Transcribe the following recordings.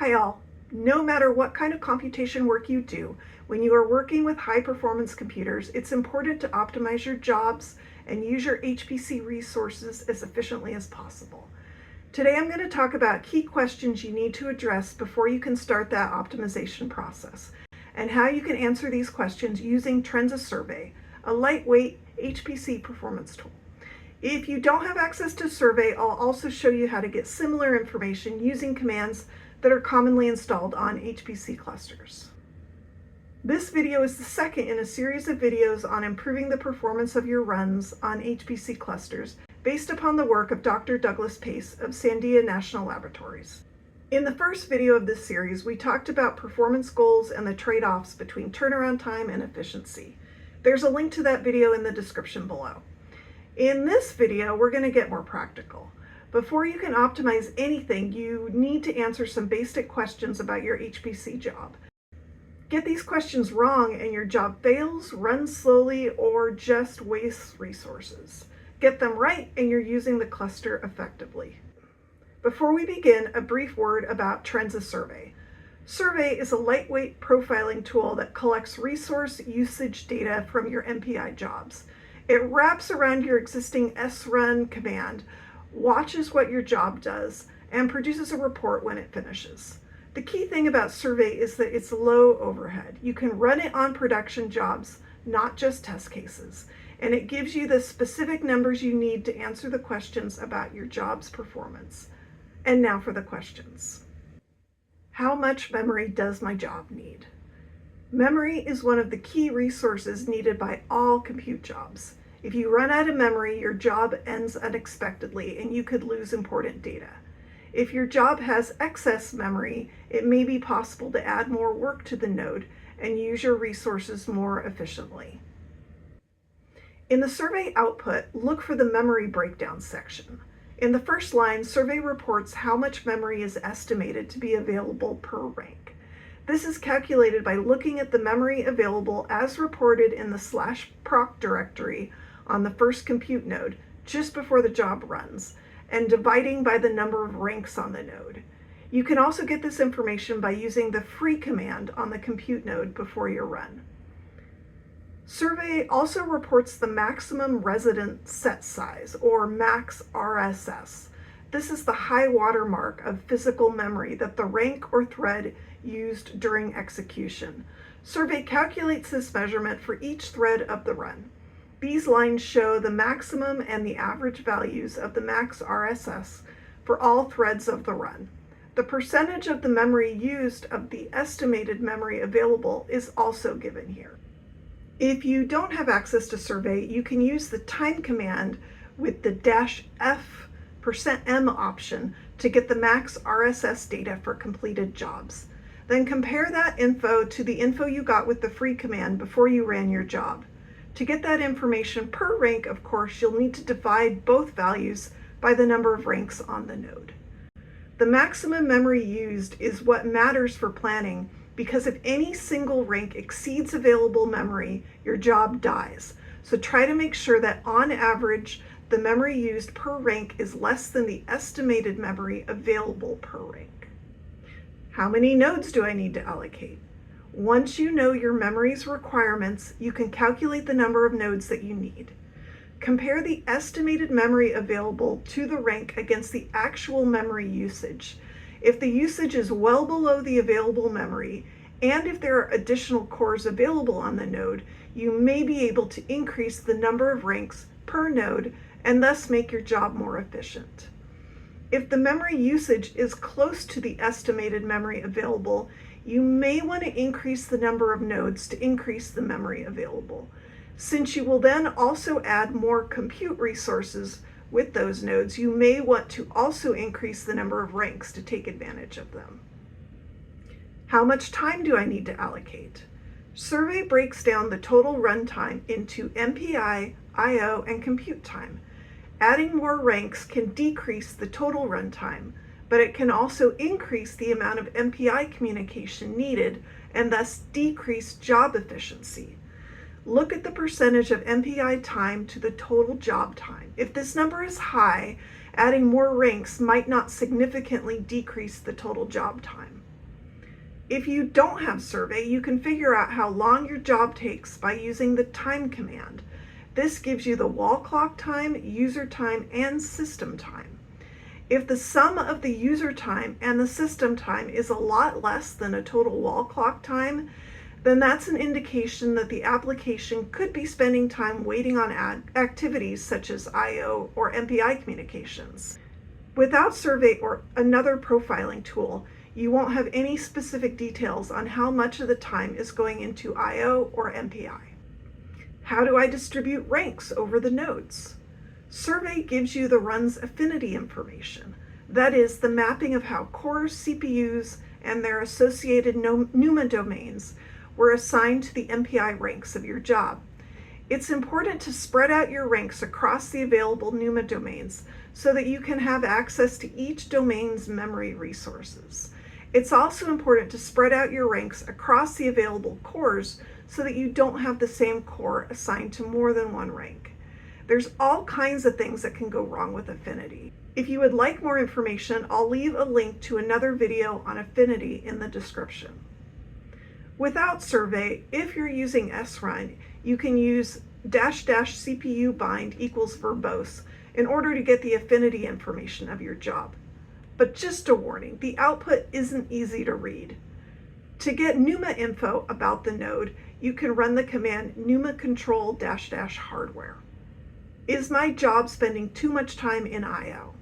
Hi all. No matter what kind of computation work you do, when you are working with high performance computers, it's important to optimize your jobs and use your HPC resources as efficiently as possible. Today I'm going to talk about key questions you need to address before you can start that optimization process, and how you can answer these questions using Trenza Survey, a lightweight HPC performance tool. If you don't have access to Survey, I'll also show you how to get similar information using commands that are commonly installed on HPC clusters. This video is the second in a series of videos on improving the performance of your runs on HPC clusters based upon the work of Dr. Douglas Pace of Sandia National Laboratories. In the first video of this series, we talked about performance goals and the trade-offs between turnaround time and efficiency. There's a link to that video in the description below. In this video, we're going to get more practical. Before you can optimize anything, you need to answer some basic questions about your HPC job. Get these questions wrong and your job fails, runs slowly, or just wastes resources. Get them right and you're using the cluster effectively. Before we begin, a brief word about Trenza Survey. Survey is a lightweight profiling tool that collects resource usage data from your MPI jobs. It wraps around your existing srun command, watches what your job does, and produces a report when it finishes. The key thing about Survey is that it's low overhead. You can run it on production jobs, not just test cases, and it gives you the specific numbers you need to answer the questions about your job's performance. And now for the questions. How much memory does my job need? Memory is one of the key resources needed by all compute jobs. If you run out of memory, your job ends unexpectedly and you could lose important data. If your job has excess memory, it may be possible to add more work to the node and use your resources more efficiently. In the survey output, look for the memory breakdown section. In the first line, Survey reports how much memory is estimated to be available per rank. This is calculated by looking at the memory available as reported in the /proc directory on the first compute node just before the job runs, and dividing by the number of ranks on the node. You can also get this information by using the free command on the compute node before your run. Survey also reports the maximum resident set size, or max RSS. This is the high water mark of physical memory that the rank or thread used during execution. Survey calculates this measurement for each thread of the run. These lines show the maximum and the average values of the max RSS for all threads of the run. The percentage of the memory used of the estimated memory available is also given here. If you don't have access to Survey, you can use the time command with the -f%m option to get the max RSS data for completed jobs. Then compare that info to the info you got with the free command before you ran your job. To get that information per rank, of course, you'll need to divide both values by the number of ranks on the node. The maximum memory used is what matters for planning, because if any single rank exceeds available memory, your job dies. So try to make sure that on average, the memory used per rank is less than the estimated memory available per rank. How many nodes do I need to allocate? Once you know your memory's requirements, you can calculate the number of nodes that you need. Compare the estimated memory available to the rank against the actual memory usage. If the usage is well below the available memory, and if there are additional cores available on the node, you may be able to increase the number of ranks per node and thus make your job more efficient. If the memory usage is close to the estimated memory available, you may want to increase the number of nodes to increase the memory available. Since you will then also add more compute resources with those nodes, you may want to also increase the number of ranks to take advantage of them. How much time do I need to allocate? Survey breaks down the total runtime into MPI, I/O, and compute time. Adding more ranks can decrease the total runtime, but it can also increase the amount of MPI communication needed and thus decrease job efficiency. Look at the percentage of MPI time to the total job time. If this number is high, adding more ranks might not significantly decrease the total job time. If you don't have Survey, you can figure out how long your job takes by using the time command. This gives you the wall clock time, user time, and system time. If the sum of the user time and the system time is a lot less than a total wall clock time, then that's an indication that the application could be spending time waiting on activities such as I/O or MPI communications. Without Survey or another profiling tool, you won't have any specific details on how much of the time is going into I/O or MPI. How do I distribute ranks over the nodes? Survey gives you the run's affinity information. That is, the mapping of how cores, CPUs, and their associated NUMA domains were assigned to the MPI ranks of your job. It's important to spread out your ranks across the available NUMA domains so that you can have access to each domain's memory resources. It's also important to spread out your ranks across the available cores so that you don't have the same core assigned to more than one rank. There's all kinds of things that can go wrong with affinity. If you would like more information, I'll leave a link to another video on affinity in the description. Without Survey, if you're using srun, you can use --CPU bind equals verbose in order to get the affinity information of your job. But just a warning, the output isn't easy to read. To get NUMA info about the node, you can run the command numactl --hardware. Is my job spending too much time in I/O?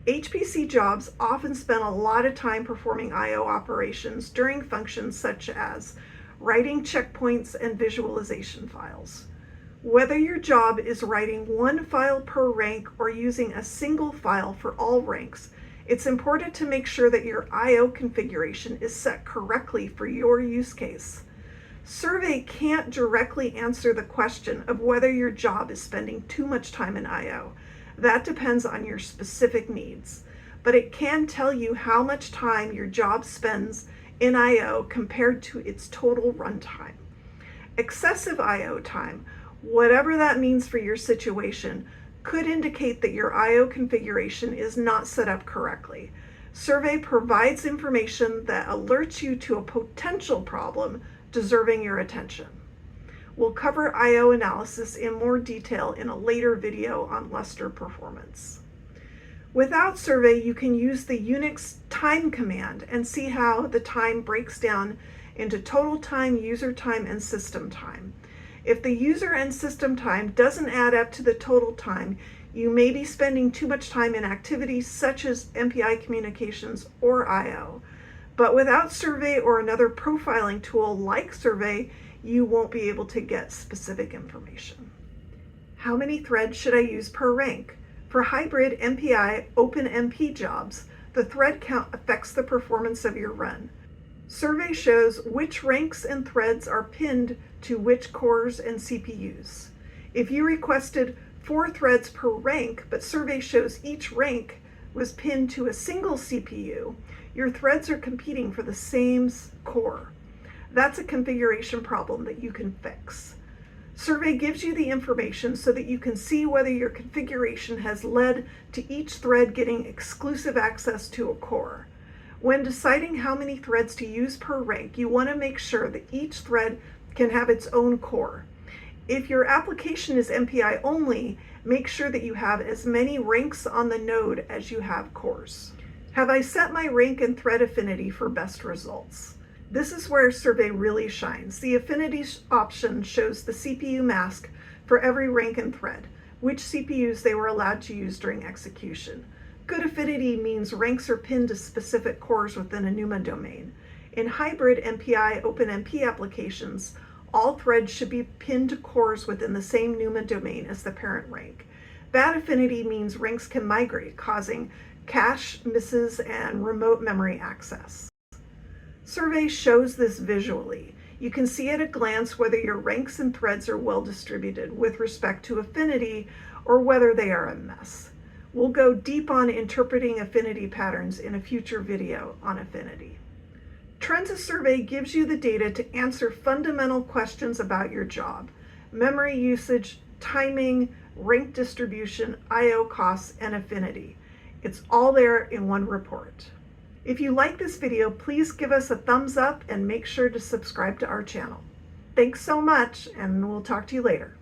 HPC jobs often spend a lot of time performing I/O operations during functions such as writing checkpoints and visualization files. Whether your job is writing one file per rank or using a single file for all ranks, it's important to make sure that your I/O configuration is set correctly for your use case. Survey can't directly answer the question of whether your job is spending too much time in I/O. That depends on your specific needs, but it can tell you how much time your job spends in I/O compared to its total runtime. Excessive I/O time, whatever that means for your situation, could indicate that your I/O configuration is not set up correctly. Survey provides information that alerts you to a potential problem deserving your attention. We'll cover I/O analysis in more detail in a later video on Lustre performance. Without Survey, you can use the Unix time command and see how the time breaks down into total time, user time, and system time. If the user and system time doesn't add up to the total time, you may be spending too much time in activities such as MPI communications or I/O. But without Survey or another profiling tool like Survey, you won't be able to get specific information. How many threads should I use per rank? For hybrid MPI OpenMP jobs, the thread count affects the performance of your run. Survey shows which ranks and threads are pinned to which cores and CPUs. If you requested 4 threads per rank, but Survey shows each rank was pinned to a single CPU, your threads are competing for the same core. That's a configuration problem that you can fix. Survey gives you the information so that you can see whether your configuration has led to each thread getting exclusive access to a core. When deciding how many threads to use per rank, you want to make sure that each thread can have its own core. If your application is MPI only, make sure that you have as many ranks on the node as you have cores. Have I set my rank and thread affinity for best results? This is where Survey really shines. The affinity option shows the CPU mask for every rank and thread, which CPUs they were allowed to use during execution. Good affinity means ranks are pinned to specific cores within a NUMA domain. In hybrid MPI OpenMP applications, all threads should be pinned to cores within the same NUMA domain as the parent rank. Bad affinity means ranks can migrate, causing cache misses and remote memory access. Survey shows this visually. You can see at a glance whether your ranks and threads are well distributed with respect to affinity or whether they are a mess. We'll go deep on interpreting affinity patterns in a future video on affinity. Trenza Survey gives you the data to answer fundamental questions about your job: memory usage, timing, rank distribution, I/O costs, and affinity. It's all there in one report. If you like this video, please give us a thumbs up and make sure to subscribe to our channel. Thanks so much, and we'll talk to you later.